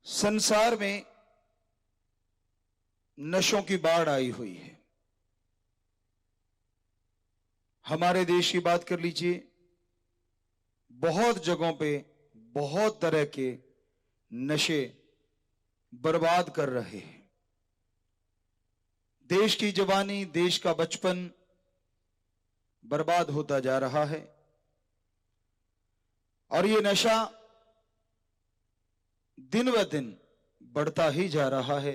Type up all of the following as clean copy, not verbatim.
संसार में नशों की बाढ़ आई हुई है। हमारे देश की बात कर लीजिए, बहुत जगहों पे बहुत तरह के नशे बर्बाद कर रहे हैं। देश की जवानी, देश का बचपन बर्बाद होता जा रहा है और ये नशा दिन ब दिन बढ़ता ही जा रहा है।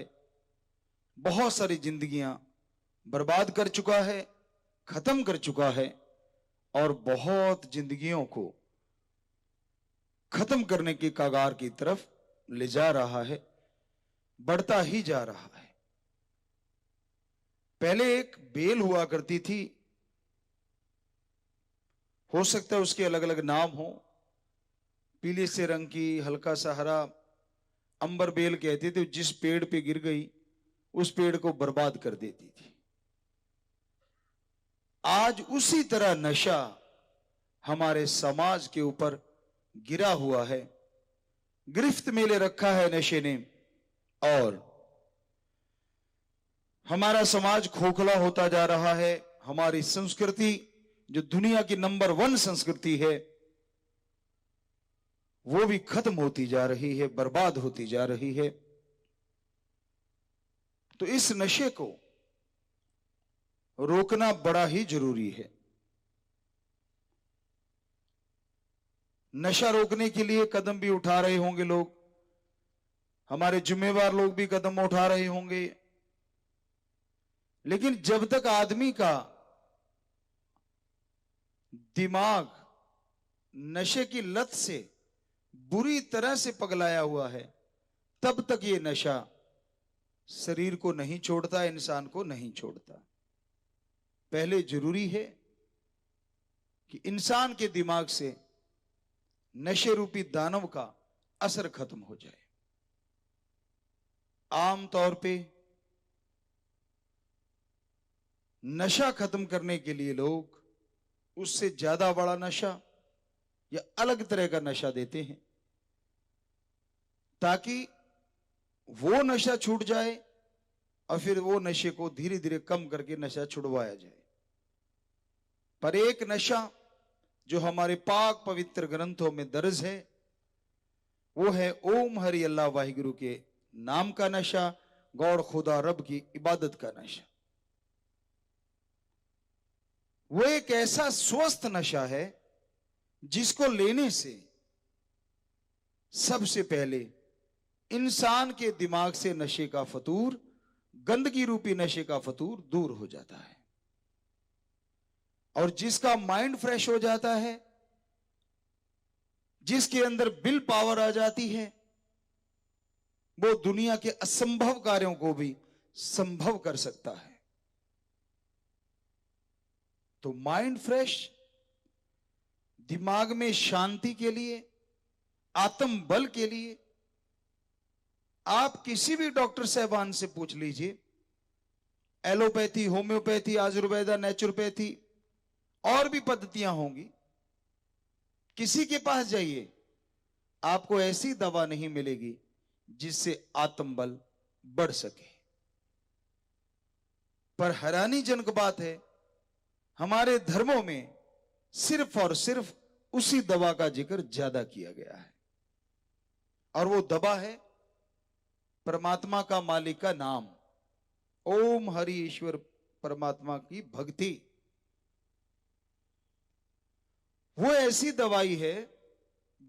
बहुत सारी जिंदगियां बर्बाद कर चुका है, खत्म कर चुका है और बहुत जिंदगियों को खत्म करने की कगार की तरफ ले जा रहा है, बढ़ता ही जा रहा है। पहले एक बेल हुआ करती थी, हो सकता है उसके अलग अलग नाम हो, पीले से रंग की, हल्का सा हरा, अंबर बेल कहते थे। जिस पेड़ पे गिर गई उस पेड़ को बर्बाद कर देती थी। आज उसी तरह नशा हमारे समाज के ऊपर गिरा हुआ है, गिरफ्त में ले रखा है नशे ने और हमारा समाज खोखला होता जा रहा है। हमारी संस्कृति जो दुनिया की नंबर 1 संस्कृति है वो भी खत्म होती जा रही है, बर्बाद होती जा रही है। तो इस नशे को रोकना बड़ा ही जरूरी है। नशा रोकने के लिए कदम भी उठा रहे होंगे लोग, हमारे जिम्मेवार लोग भी कदम उठा रहे होंगे, लेकिन जब तक आदमी का दिमाग नशे की लत से बुरी तरह से पगलाया हुआ है, तब तक ये नशा शरीर को नहीं छोड़ता, इंसान को नहीं छोड़ता। पहले जरूरी है कि इंसान के दिमाग से नशे रूपी दानव का असर खत्म हो जाए। आमतौर पे नशा खत्म करने के लिए लोग उससे ज्यादा बड़ा नशा या अलग तरह का नशा देते हैं ताकि वो नशा छूट जाए और फिर वो नशे को धीरे धीरे कम करके नशा छुड़वाया जाए। पर एक नशा जो हमारे पाक पवित्र ग्रंथों में दर्ज है वो है ओम हरि अल्लाह वाहिगुरु के नाम का नशा, गौर खुदा रब की इबादत का नशा। वो एक ऐसा स्वस्थ नशा है जिसको लेने से सबसे पहले इंसान के दिमाग से नशे का फतूर, गंदगी रूपी नशे का फतूर दूर हो जाता है और जिसका माइंड फ्रेश हो जाता है, जिसके अंदर विल पावर आ जाती है, वो दुनिया के असंभव कार्यों को भी संभव कर सकता है। तो माइंड फ्रेश, दिमाग में शांति के लिए, आत्म बल के लिए आप किसी भी डॉक्टर साहबान से पूछ लीजिए, एलोपैथी, होम्योपैथी, आयुर्वेदा, नेचुरोपैथी और भी पद्धतियां होंगी, किसी के पास जाइए, आपको ऐसी दवा नहीं मिलेगी जिससे आत्मबल बढ़ सके। पर हैरानीजनक बात है, हमारे धर्मों में सिर्फ और सिर्फ उसी दवा का जिक्र ज्यादा किया गया है और वो दवा है परमात्मा का, मालिक का नाम, ओम हरि ईश्वर परमात्मा की भक्ति। वो ऐसी दवाई है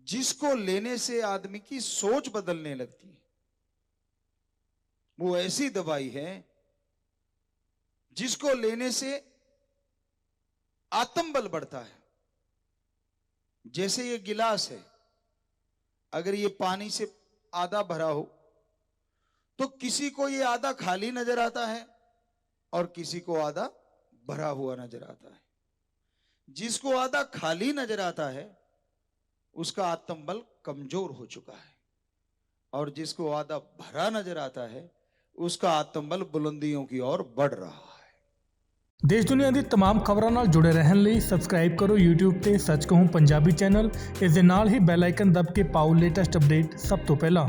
जिसको लेने से आदमी की सोच बदलने लगती है। वो ऐसी दवाई है जिसको लेने से आत्मबल बढ़ता है। जैसे ये गिलास है, अगर ये पानी से आधा भरा हो तो किसी को ये आधा खाली नजर आता है और किसी को आधा भरा हुआ नजर आता है। जिसको आधा खाली नजर आता है उसका आत्मबल कमजोर हो चुका है और जिसको आधा भरा नजर आता है उसका आत्मबल बुलंदियों की ओर बढ़ रहा है। देश दुनिया दी तमाम खबरों नाल जुड़े रहन लई सबसक्राइब करो YouTube ते सच कहूं पंजाबी चैनल। इस दे नाल ही बैल आइकन दब के पाओ लेटेस्ट अपडेट सब तो पहला।